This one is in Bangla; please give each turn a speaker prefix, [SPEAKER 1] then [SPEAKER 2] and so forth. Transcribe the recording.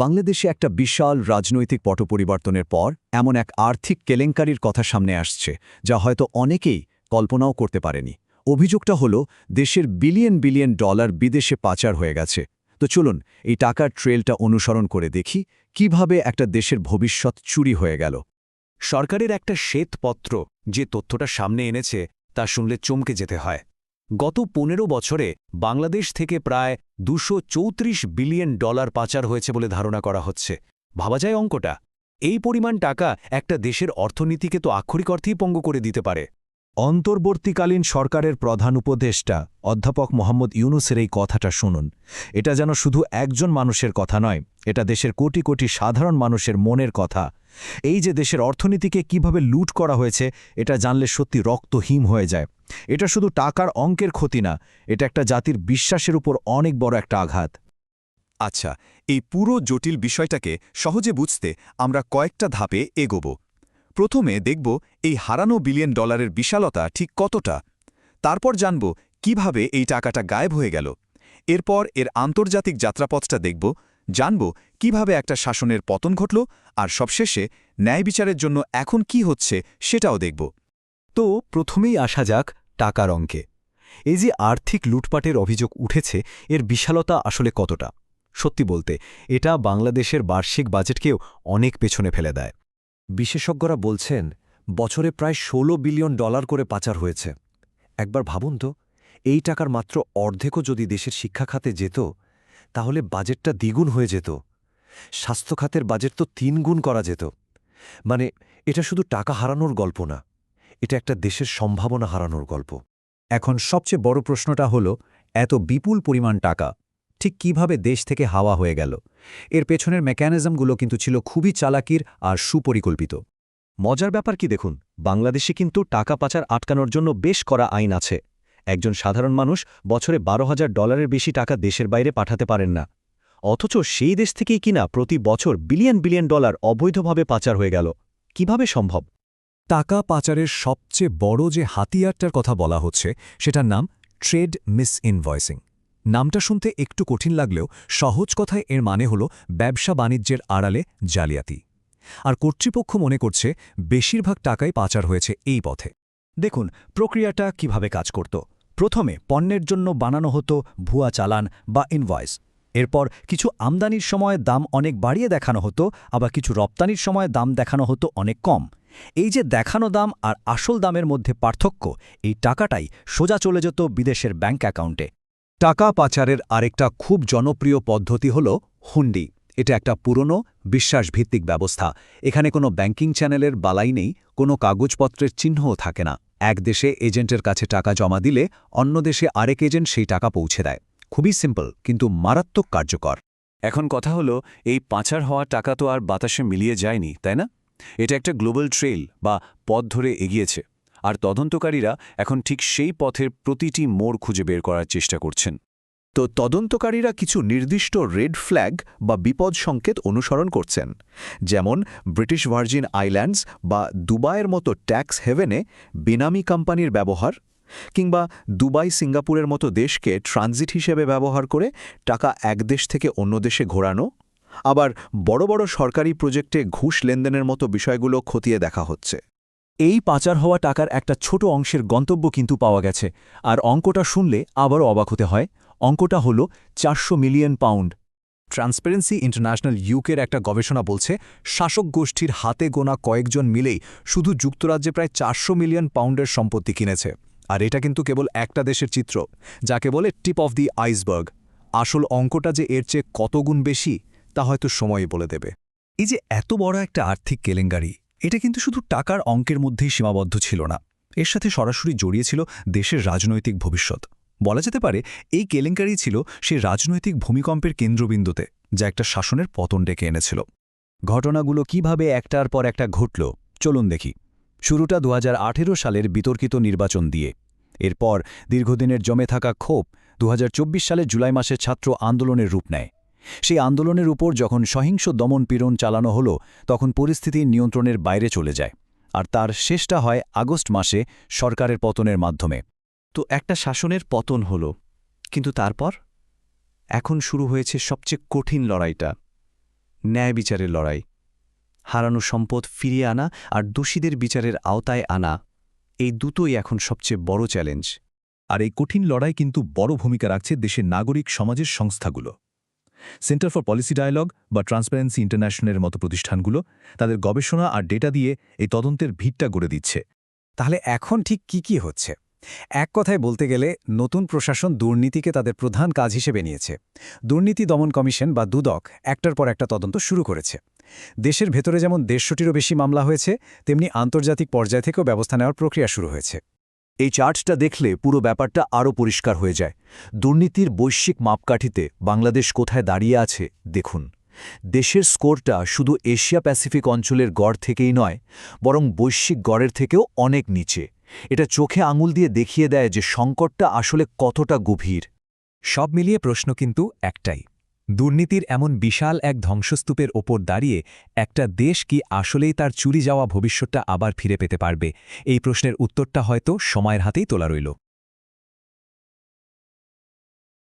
[SPEAKER 1] বাংলাদেশে একটা বিশাল রাজনৈতিক পট পরিবর্তনের পর এমন এক আর্থিক কেলেঙ্কারির কথা সামনে আসছে যা হয়তো অনেকেই কল্পনাও করতে পারেনি। অভিযোগটা হলো দেশের বিলিয়ন বিলিয়ন ডলার বিদেশে পাচার হয়ে গেছে। তো চলুন এই টাকার ট্রেলটা অনুসরণ করে দেখি কিভাবে একটা দেশের ভবিষ্যৎ চুরি হয়ে গেল।
[SPEAKER 2] সরকারের একটা শ্বেতপত্র যে তথ্যটা সামনে এনেছে তা শুনলে চমকে যেতে হয়। গত ১৫ বছরে বাংলাদেশ থেকে প্রায় ২৩৪ বিলিয়ন ডলার পাচার হয়েছে বলে ধারণা করা হচ্ছে। ভাবা যায় অঙ্কটা? এই পরিমাণ টাকা একটা দেশের অর্থনীতিকে তো আক্ষরিক অর্থেই পঙ্গু করে দিতে পারে।
[SPEAKER 3] অন্তর্বর্তীকালীন সরকারের প্রধান উপদেষ্টা অধ্যাপক মোহাম্মদ ইউনূসের এই কথাটা শুনুন। এটা যেন শুধু একজন মানুষের কথা নয়, এটা দেশের কোটি কোটি সাধারণ মানুষের মনের কথা। এই যে দেশের অর্থনীতিকে কিভাবে লুট করা হয়েছে, এটা জানলে সত্যি রক্ত হিম হয়ে যায়। এটা শুধু টাকার অঙ্কের ক্ষতি না, এটা একটা জাতির বিশ্বাসের উপর অনেক বড় একটা আঘাত।
[SPEAKER 4] আচ্ছা, এই পুরো জটিল বিষয়টাকে সহজে বুঝতে আমরা কয়েকটা ধাপে এগোব। প্রথমে দেখব এই হারানো বিলিয়ন ডলারের বিশালতা ঠিক কতটা। তারপর জানব কিভাবে এই টাকাটা গায়েব হয়ে গেল। এরপর এর আন্তর্জাতিক যাত্রাপথটা দেখব, জানব কিভাবে একটা শাসনের পতন ঘটল, আর সবশেষে ন্যায় বিচারের জন্য এখন কি হচ্ছে সেটাও দেখব।
[SPEAKER 2] তো প্রথমেই আসা যাক টাকার অঙ্কে। এই যে আর্থিক লুটপাটের অভিযোগ উঠেছে, এর বিশালতা আসলে কতটা? সত্যি বলতে এটা বাংলাদেশের বার্ষিক বাজেটকেও অনেক পেছনে ফেলে দেয়।
[SPEAKER 3] বিশেষজ্ঞরা বলছেন বছরে প্রায় ১৬ বিলিয়ন ডলার করে পাচার হয়েছে। একবার ভাবুন তো, এই টাকার মাত্র অর্ধেকও যদি দেশের শিক্ষা খাতে যেত, তাহলে বাজেটটা দ্বিগুণ হয়ে যেত। স্বাস্থ্য খাতের বাজেট তো ৩ গুণ করা যেত। মানে এটা শুধু টাকা হারানোর গল্প না, এটা একটা দেশের সম্ভাবনা হারানোর গল্প।
[SPEAKER 1] এখন সবচেয়ে বড় প্রশ্নটা হলো, এত বিপুল পরিমাণ টাকা ঠিক কিভাবে দেশ থেকে হাওয়া হয়ে গেল? এর পেছনের মেকানিজমগুলো কিন্তু ছিল খুবই চালাকির আর সুপরিকল্পিত।
[SPEAKER 3] মজার ব্যাপার কি দেখুন, বাংলাদেশে কিন্তু টাকা পাচার আটকানোর জন্য বেশ করা আইন আছে। একজন সাধারণ মানুষ বছরে ১২,০০০ ডলারের বেশি টাকা দেশের বাইরে পাঠাতে পারেন না। অথচ সেই দেশ থেকেই কিনা প্রতি বছর বিলিয়ন বিলিয়ন ডলার অবৈধভাবে পাচার হয়ে গেল। কিভাবে সম্ভব?
[SPEAKER 1] টাকা পাচারের সবচেয়ে বড় যে হাতিয়ারটার কথা বলা হচ্ছে সেটার নাম ট্রেড মিস ইনভয়েসিং। নামটা শুনতে একটু কঠিন লাগলেও সহজ কথায় এর মানে হল ব্যবসা বাণিজ্যের আড়ালে জালিয়াতি। আর কর্তৃপক্ষ মনে করছে বেশিরভাগ টাকাই পাচার হয়েছে এই পথে।
[SPEAKER 5] দেখুন প্রক্রিয়াটা কিভাবে কাজ করত। প্রথমে পণ্যের জন্য বানানো হতো ভুয়া চালান বা ইনভয়েস। এরপর কিছু আমদানির সময় দাম অনেক বাড়িয়ে দেখানো হতো, আবার কিছু রপ্তানির সময় দাম দেখানো হতো অনেক কম। এই যে দেখানো দাম আর আসল দামের মধ্যে পার্থক্য, এই টাকাটাই সোজা চলে যেত বিদেশের ব্যাংক অ্যাকাউন্টে।
[SPEAKER 1] টাকা পাচারের আরেকটা খুব জনপ্রিয় পদ্ধতি হল হুন্ডি। এটা একটা পুরনো বিশ্বাসভিত্তিক ব্যবস্থা। এখানে কোনো ব্যাংকিং চ্যানেলের বালাই নেই, কোনো কাগজপত্রের চিহ্নও থাকে না। এক দেশে এজেন্টের কাছে টাকা জমা দিলে অন্য দেশে আরেক এজেন্ট সেই টাকা পৌঁছে দেয়। খুবই সিম্পল কিন্তু মারাত্মক কার্যকর।
[SPEAKER 2] এখন কথা হলো, এই পাচার হওয়া টাকা তো আর বাতাসে মিলিয়ে যায়নি, তাই না? এটা একটা গ্লোবাল ট্রেল বা পথ ধরে এগিয়েছে, আর তদন্তকারীরা এখন ঠিক সেই পথের প্রতিটি মোড় খুঁজে বের করার চেষ্টা করছেন।
[SPEAKER 3] তো তদন্তকারীরা কিছু নির্দিষ্ট রেড ফ্ল্যাগ বা বিপদ সংকেত অনুসরণ করছেন। যেমন ব্রিটিশ ভার্জিন আইল্যান্ডস বা দুবাইয়ের মতো ট্যাক্স হেভেনে বেনামি কোম্পানির ব্যবহার, কিংবা দুবাই সিঙ্গাপুরের মতো দেশকে ট্রানজিট হিসেবে ব্যবহার করে টাকা এক দেশ থেকে অন্য দেশে ঘোরানো। আবার বড় বড় সরকারি প্রজেক্টে ঘুষ লেনদেনের মতো বিষয়গুলো খতিয়ে দেখা হচ্ছে।
[SPEAKER 5] এই পাচার হওয়া টাকার একটা ছোট অংশের গন্তব্য কিন্তু পাওয়া গেছে, আর অঙ্কটা শুনলে আবারও অবাক হতে হয়। অঙ্কটা হল ৪০০ মিলিয়ন পাউন্ড।
[SPEAKER 1] ট্রান্সপারেন্সি ইন্টারন্যাশনাল ইউকের একটা গবেষণা বলছে শাসক গোষ্ঠীর হাতে গোনা কয়েকজন মিলেই শুধু যুক্তরাজ্যে প্রায় ৪০০ মিলিয়ন পাউন্ডের সম্পত্তি কিনেছে। আর এটা কিন্তু কেবল একটা দেশের চিত্র, যাকে বলে টিপ অফ দি আইসবার্গ। আসল অঙ্কটা যে এর চেয়ে কত গুণ বেশি তা হয়তো সময়ই বলে দেবে।
[SPEAKER 5] এই যে এত বড় একটা আর্থিক কেলেঙ্কারি, এটা কিন্তু শুধু টাকার অঙ্কের মধ্যেই সীমাবদ্ধ ছিল না, এর সাথে সরাসরি জড়িয়ে ছিল দেশের রাজনৈতিক ভবিষ্যৎ। বলা যেতে পারে এই কেলেঙ্কারি ছিল সেই রাজনৈতিক ভূমিকম্পের কেন্দ্রবিন্দুতে, যা একটা শাসনের পতন ডেকে এনেছিল। ঘটনাগুলো কিভাবে একটার পর একটা ঘটল চলুন দেখি। শুরুটা ২০১৮ সালের বিতর্কিত নির্বাচন দিয়ে। এরপর দীর্ঘদিনের জমে থাকা ক্ষোভ ২০২৪ সালের জুলাই মাসে ছাত্র আন্দোলনের রূপ নেয়। সেই আন্দোলনের উপর যখন সহিংস দমনপীড়ন চালানো হলো, তখন পরিস্থিতি নিয়ন্ত্রণের বাইরে চলে যায়, আর তার শেষটা হয় আগস্ট মাসে সরকারের পতনের মাধ্যমে।
[SPEAKER 3] তো একটা শাসনের পতন হলো, কিন্তু তারপর এখন শুরু হয়েছে সবচেয়ে কঠিন লড়াইটা,
[SPEAKER 2] ন্যায় বিচারের লড়াই। হারানো সম্পদ ফিরিয়ে আনা আর দোষীদের বিচারের আওতায় আনা, এই দুটোই এখন সবচেয়ে বড় চ্যালেঞ্জ।
[SPEAKER 5] আর এই কঠিন লড়াই কিন্তু বড় ভূমিকা রাখছে দেশের নাগরিক সমাজের সংস্থাগুলো। সেন্টার ফর পলিসি ডায়ালগ বা ট্রান্সপারেন্সি ইন্টারন্যাশনালের মতো প্রতিষ্ঠানগুলো তাদের গবেষণা আর ডেটা দিয়ে এই তদন্তের ভিতটা গড়ে দিচ্ছে।
[SPEAKER 6] তাহলে এখন ঠিক কি হচ্ছে? এক কথায় বলতে গেলে নতুন প্রশাসন দুর্নীতিকে তাদের প্রধান কাজ হিসেবে নিয়েছে। দুর্নীতি দমন কমিশন বা দুদক একটার পর একটা তদন্ত শুরু করেছে। দেশের ভেতরে যেমন 150টিরও বেশি মামলা হয়েছে, তেমনি আন্তর্জাতিক পর্যায় থেকেও ব্যবস্থা নেওয়ার প্রক্রিয়া শুরু হয়েছে।
[SPEAKER 1] এই চার্টটা দেখলে পুরো ব্যাপারটা আরও পরিষ্কার হয়ে যায়। দুর্নীতির বৈশ্বিক মাপকাঠিতে বাংলাদেশ কোথায় দাঁড়িয়ে আছে দেখুন। দেশের স্কোরটা শুধু এশিয়া প্যাসিফিক অঞ্চলের গড় থেকেই নয়, বরং বৈশ্বিক গড়ের থেকেও অনেক নিচে। এটা চোখে আঙুল দিয়ে দেখিয়ে দেয় যে সংকটটা আসলে কতটা গভীর।
[SPEAKER 6] সব মিলিয়ে প্রশ্ন কিন্তু একটাই, দুর্নীতির এমন বিশাল এক ধ্বংসস্তূপের ওপর দাঁড়িয়ে একটা দেশ কি আসলেই তার চুরি যাওয়া ভবিষ্যৎটা আবার ফিরে পেতে পারবে? এই প্রশ্নের উত্তরটা হয়তো সময়ের হাতেই তোলা রইল।